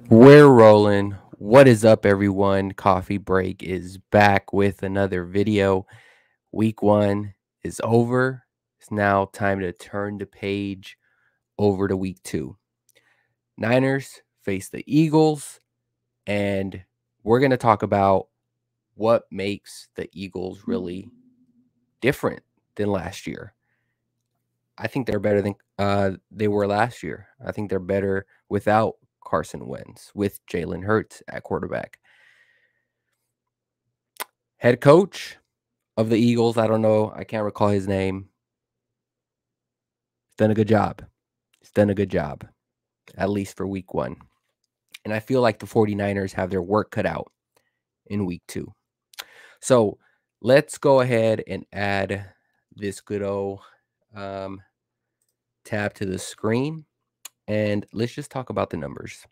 We're rolling. What is up, everyone? Coffee Break is back with another video. Week one is over. It's now time to turn the page over to week two. Niners face the Eagles, and we're going to talk about what makes the Eagles really different than last year. I think they're better than they were last year. I think they're better without Carson Wentz, with Jalen Hurts at quarterback. Head coach of the Eagles, I don't know, I can't recall his name. He's done a good job. He's done a good job, at least for week one. And I feel like the 49ers have their work cut out in week two. So let's go ahead and add this good old um, tab to the screen. And let's just talk about the numbers.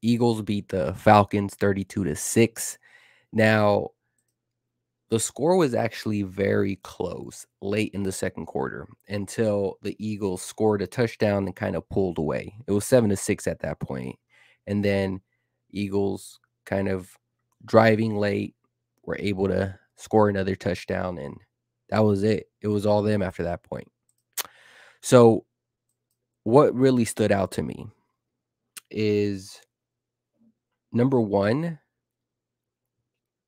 Eagles beat the Falcons 32-6. Now, the score was actually very close late in the second quarter until the Eagles scored a touchdown and kind of pulled away. It was 7-6 at that point. And then Eagles kind of driving late were able to score another touchdown, and that was it. It was all them after that point. So what really stood out to me is number one,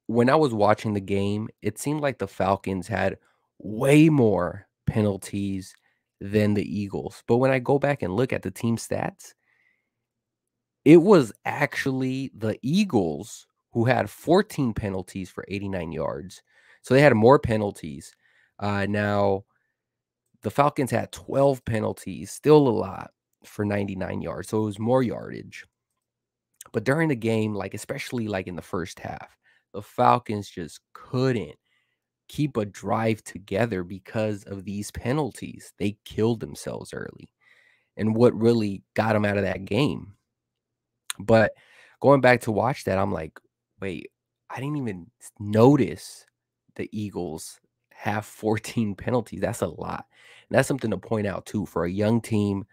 when I was watching the game, it seemed like the Falcons had way more penalties than the Eagles. But when I go back and look at the team stats, it was actually the Eagles who had 14 penalties for 89 yards. So they had more penalties. Now, the Falcons had 12 penalties, still a lot for 99 yards. So it was more yardage. But during the game, like especially like in the first half, the Falcons just couldn't keep a drive together because of these penalties. They killed themselves early. And what really got them out of that game. But going back to watch that, I'm like, wait, I didn't even notice the Eagles have 14 penalties. That's a lot. And that's something to point out too for a young team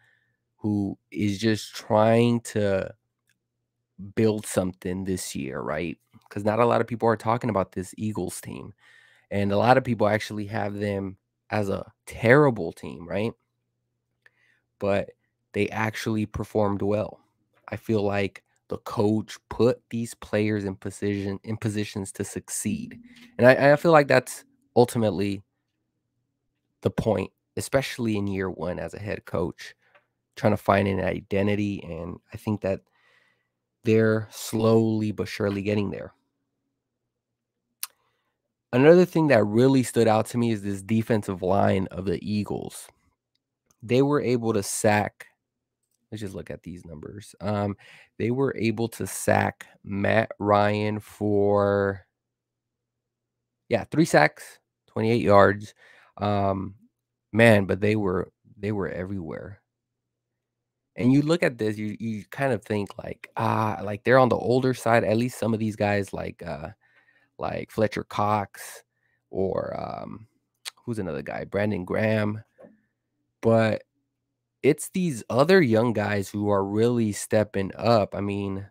who is just trying to build something this year, right? Because not a lot of people are talking about this Eagles team. And a lot of people actually have them as a terrible team, right? But they actually performed well. I feel like the coach put these players in positions to succeed. And I feel like that's ultimately the point, especially in year one as a head coach, trying to find an identity. And I think that they're slowly but surely getting there. Another thing that really stood out to me is this defensive line of the Eagles. They were able to sack. Let's just look at these numbers. They were able to sack Matt Ryan for 3 sacks, 28 yards. Um, man, but they were everywhere. And you look at this, you kind of think like they're on the older side. At least some of these guys like Fletcher Cox or who's another guy, Brandon Graham. But it's these other young guys who are really stepping up. I mean,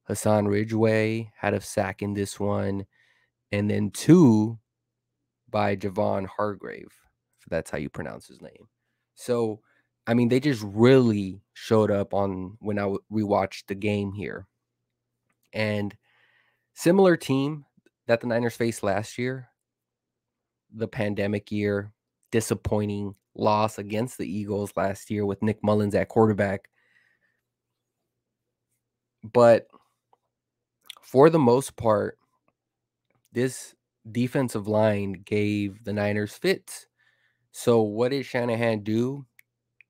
Hassan Ridgeway had a sack in this one, and then two by Javon Hargrave, if that's how you pronounce his name. So, I mean, they just really showed up on when I rewatched the game here. And similar team that the Niners faced last year, the pandemic year, disappointing loss against the Eagles last year with Nick Mullins at quarterback. But for the most part, this defensive line gave the Niners fits. So what did Shanahan do?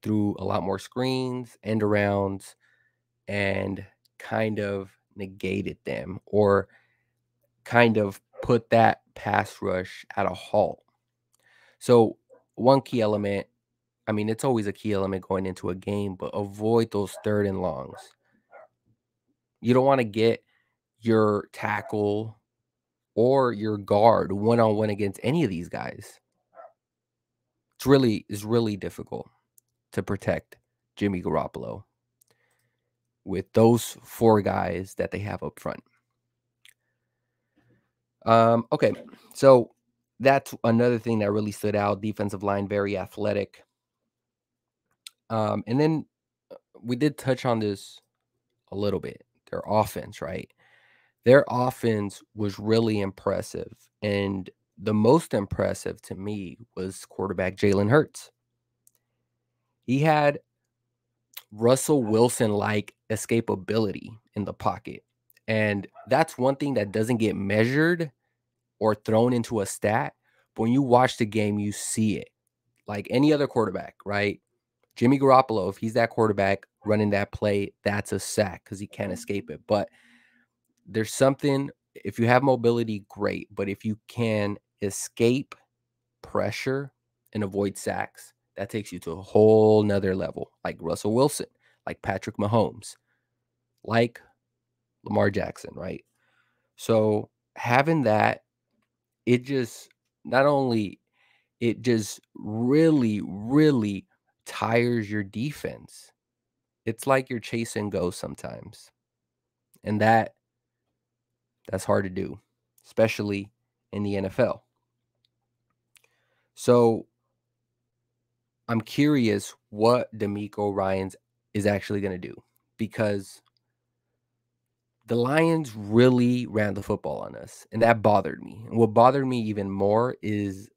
Threw a lot more screens, end arounds, and kind of negated them or kind of put that pass rush at a halt. So one key element, I mean, it's always a key element going into a game, but avoid those third and longs. You don't want to get your tackle or your guard one-on-one against any of these guys. It's really difficult to protect Jimmy Garoppolo. with those four guys that they have up front. Okay, so that's another thing that really stood out. Defensive line, very athletic. And then we did touch on this a little bit. Their offense, right? Their offense was really impressive. And the most impressive to me was quarterback Jalen Hurts. He had Russell Wilson like escapability in the pocket. And that's one thing that doesn't get measured or thrown into a stat. But when you watch the game, you see it. Like any other quarterback, right? Jimmy Garoppolo, if he's that quarterback running that play, that's a sack because he can't escape it. But there's something, if you have mobility, great. But if you can escape pressure and avoid sacks, that takes you to a whole nother level, like Russell Wilson, like Patrick Mahomes, like Lamar Jackson, right? So having that, it just not only it just really, really tires your defense. It's like you're chasing ghosts sometimes. And that's hard to do, especially in the NFL. So I'm curious what DeMeco Ryans is actually going to do because the Lions really ran the football on us, and that bothered me. And what bothered me even more is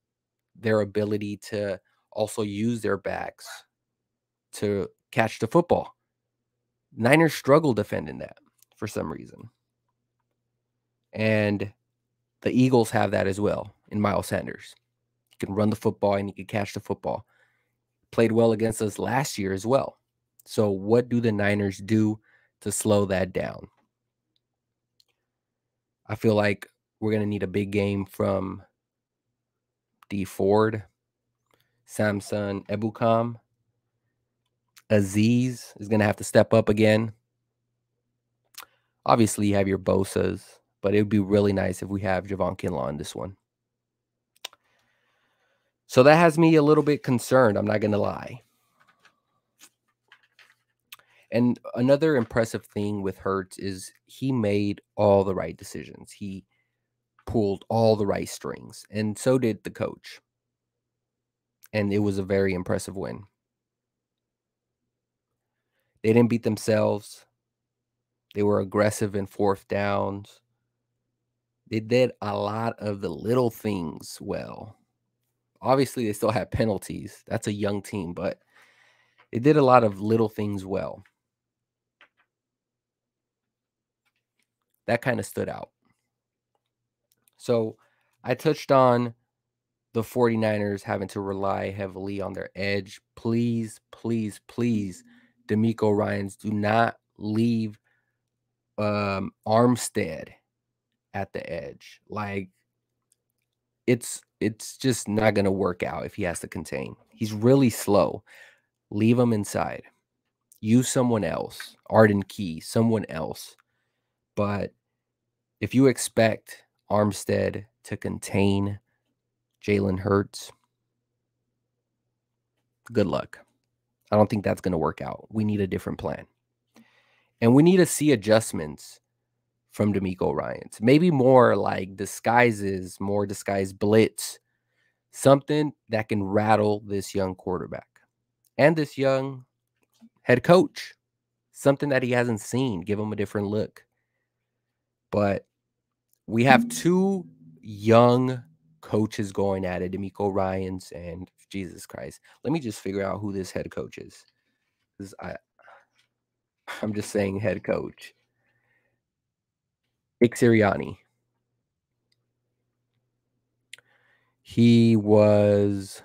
their ability to also use their backs to catch the football. Niners struggle defending that for some reason. And the Eagles have that as well in Miles Sanders. He can run the football and he can catch the football. Played well against us last year as well. So what do the Niners do to slow that down? I feel like we're going to need a big game from D Ford, Samson Ebukam. Aziz is going to have to step up again. Obviously, you have your Bosas, but it would be really nice if we have Javon Kinlaw in this one. So that has me a little bit concerned. I'm not going to lie. And another impressive thing with Hurts is he made all the right decisions. He pulled all the right strings, and so did the coach. And it was a very impressive win. They didn't beat themselves. They were aggressive in fourth downs. They did a lot of the little things well. Obviously, they still had penalties. That's a young team, but they did a lot of little things well. That kind of stood out. So I touched on the 49ers having to rely heavily on their edge. Please, please, please, DeMeco Ryans, do not leave Armstead at the edge. Like it's just not going to work out if he has to contain. He's really slow. Leave him inside. Use someone else. Arden Key, someone else. But if you expect Armstead to contain Jalen Hurts, good luck. I don't think that's going to work out. We need a different plan. And we need to see adjustments from DeMeco Ryans. Maybe more like disguises, more disguised blitz, something that can rattle this young quarterback and this young head coach, something that he hasn't seen, give him a different look. But we have two young coaches going at it, DeMeco Ryans and Jesus Christ. Let me just figure out who this head coach is. Because I'm just saying head coach. Sirianni. He was,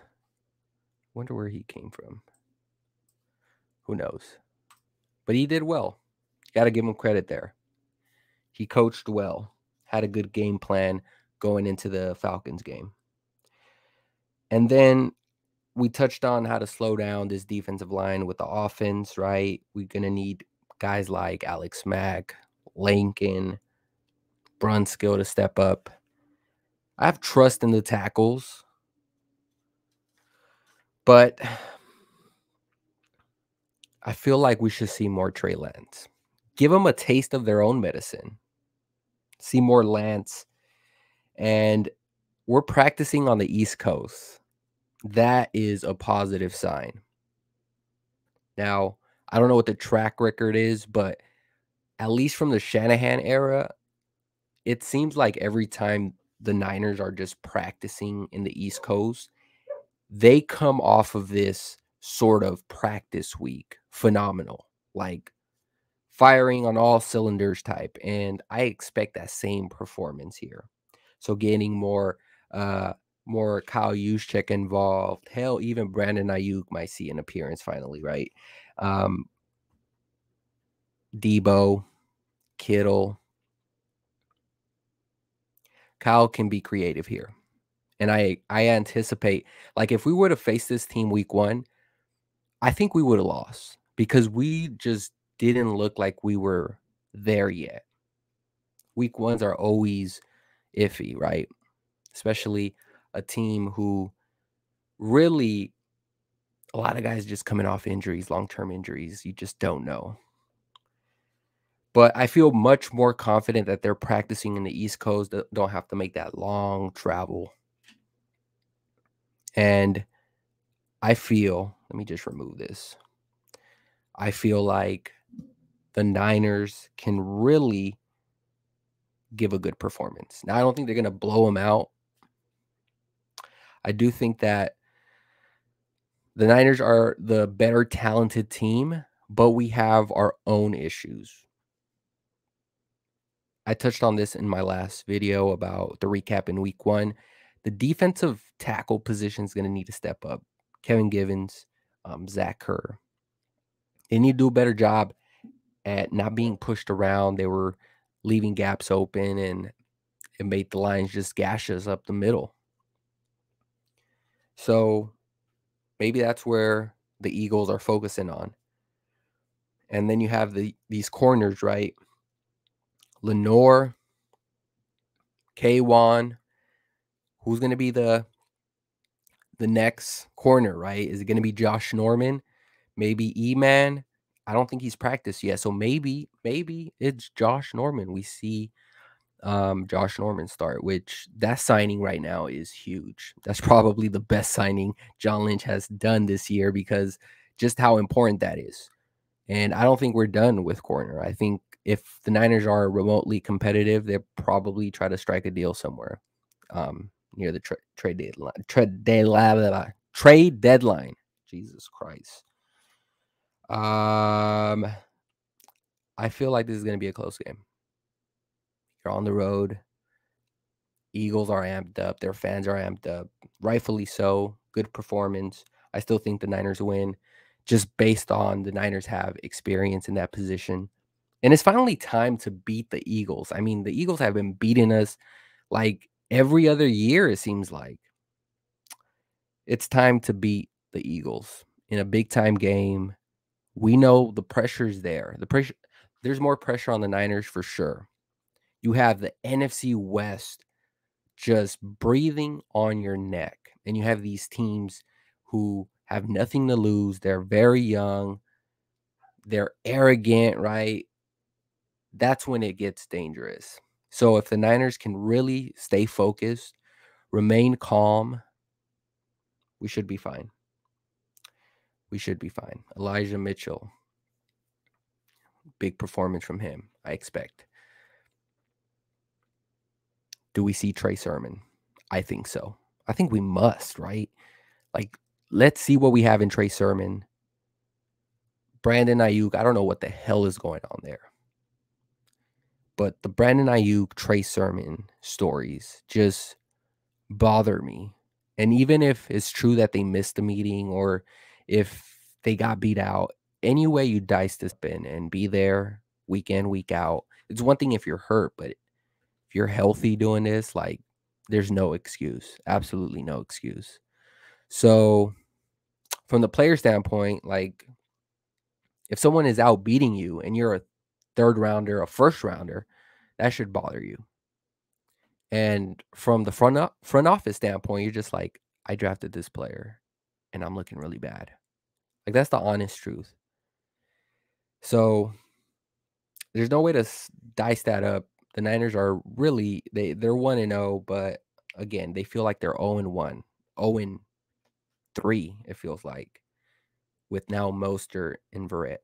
wonder where he came from. Who knows? But he did well. Got to give him credit there. He coached well, had a good game plan going into the Falcons game. And then we touched on how to slow down this defensive line with the offense, right? We're going to need guys like Alex Mack, Lincoln, Brunskill to step up. I have trust in the tackles, but I feel like we should see more Trey Lance. give them a taste of their own medicine. See more Lance, and we're practicing on the East Coast. That is a positive sign. Now, I don't know what the track record is, but at least from the Shanahan era, it seems like every time the Niners are just practicing in the East Coast, they come off of this sort of practice week phenomenal, like firing on all cylinders type. And I expect that same performance here. So getting uh more Kyle Juszczyk involved. Hell, even Brandon Ayuk might see an appearance finally, right? Um, Debo, Kittle, Kyle can be creative here. And I anticipate, like, if we would have faced this team week 1, I think we would have lost because we just didn't look like we were there yet. Week 1s are always iffy, right? Especially a team who really, a lot of guys just coming off injuries, long-term injuries. You just don't know. But I feel much more confident that they're practicing in the East Coast, that don't have to make that long travel. And I feel, let me just remove this. I feel like the Niners can really give a good performance. Now, I don't think they're going to blow them out. I do think that the Niners are the better talented team, but we have our own issues. I touched on this in my last video about the recap in week 1. The defensive tackle position is going to need to step up. Kevin Givens, Zach Kerr. They need to do a better job at not being pushed around. They were leaving gaps open, and it made the lines just gashes up the middle. So maybe that's where the Eagles are focusing on. And then you have these corners, right? Lenore, K1, who's going to be the next corner, right? Is it going to be Josh Norman? Maybe E-Man? I don't think he's practiced yet. So maybe it's Josh Norman. We see Josh Norman start, which that signing right now is huge. That's probably the best signing John Lynch has done this year because just how important that is. And I don't think we're done with corner. I think if the Niners are remotely competitive, they'll probably try to strike a deal somewhere near the trade deadline. Trade deadline. Jesus Christ. I feel like this is going to be a close game. You're on the road. Eagles are amped up. Their fans are amped up. Rightfully so. Good performance. I still think the Niners win just based on the Niners have experience in that position. And it's finally time to beat the Eagles. I mean, the Eagles have been beating us like every other year, it seems like. It's time to beat the Eagles in a big time game. We know the pressure's there. There's more pressure on the Niners for sure. You have the NFC West just breathing on your neck. And you have these teams who have nothing to lose. They're very young. They're arrogant, right? That's when it gets dangerous. So if the Niners can really stay focused, remain calm, we should be fine. We should be fine. Elijah Mitchell, big performance from him, I expect. Do we see Trey Sermon? I think so. I think we must, right? Like, let's see what we have in Trey Sermon. Brandon Ayuk, I don't know what the hell is going on there. But the Brandon Ayuk, Trey Sermon stories just bother me. And even if it's true that they missed the meeting or if they got beat out, any way you dice this in and be there week in, week out. It's one thing if you're hurt, but if you're healthy doing this, like, there's no excuse. Absolutely no excuse. So from the player standpoint, like, if someone is out beating you and you're a third rounder, a first rounder, that should bother you. And from the front office standpoint, you're just like, I drafted this player and I'm looking really bad. Like, that's the honest truth. So There's no way to dice that up. The Niners are really they're 1-0, but again, they feel like they're 0-1, 0-3, it feels like, with now Mostert and Verrett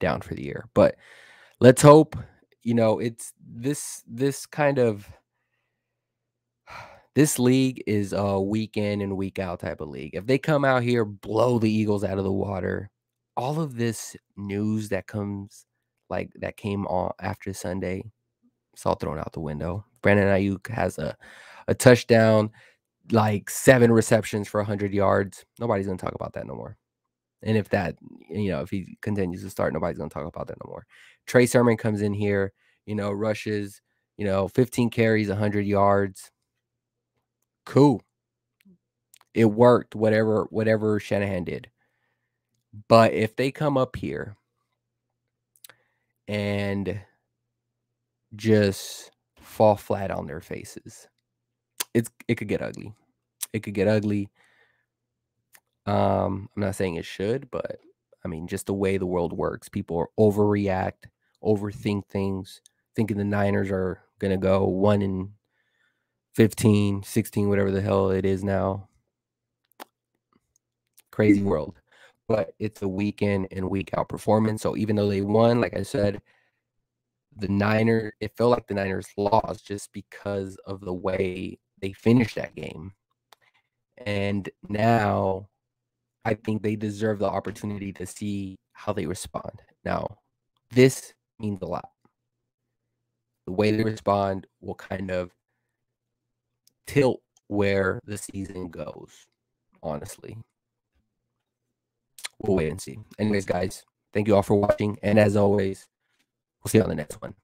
down for the year. But let's hope, it's this kind of this league is a week in and week out type of league. If they come out here, blow the Eagles out of the water, all of this news that came on after Sunday, it's all thrown out the window. Brandon Ayuk has a touchdown, like 7 receptions for 100 yards. Nobody's gonna talk about that no more. And if he continues to start, nobody's gonna talk about that no more. Trey Sermon comes in here, rushes, 15 carries, 100 yards. Cool. It worked, whatever Shanahan did. But if they come up here and just fall flat on their faces, it could get ugly. It could get ugly. I'm not saying it should, but I mean, just the way the world works, people overreact, overthink things, thinking the Niners are gonna go 1-15, 16, whatever the hell it is now. Crazy world. But it's a week in and week out performance. So even though they won, like I said, it felt like the Niners lost just because of the way they finished that game. And now I think they deserve the opportunity to see how they respond. Now, this means a lot. The way they respond will kind of tilt where the season goes, honestly. We'll wait and see. Anyways, guys, thank you all for watching. And as always, we'll see you on the next one.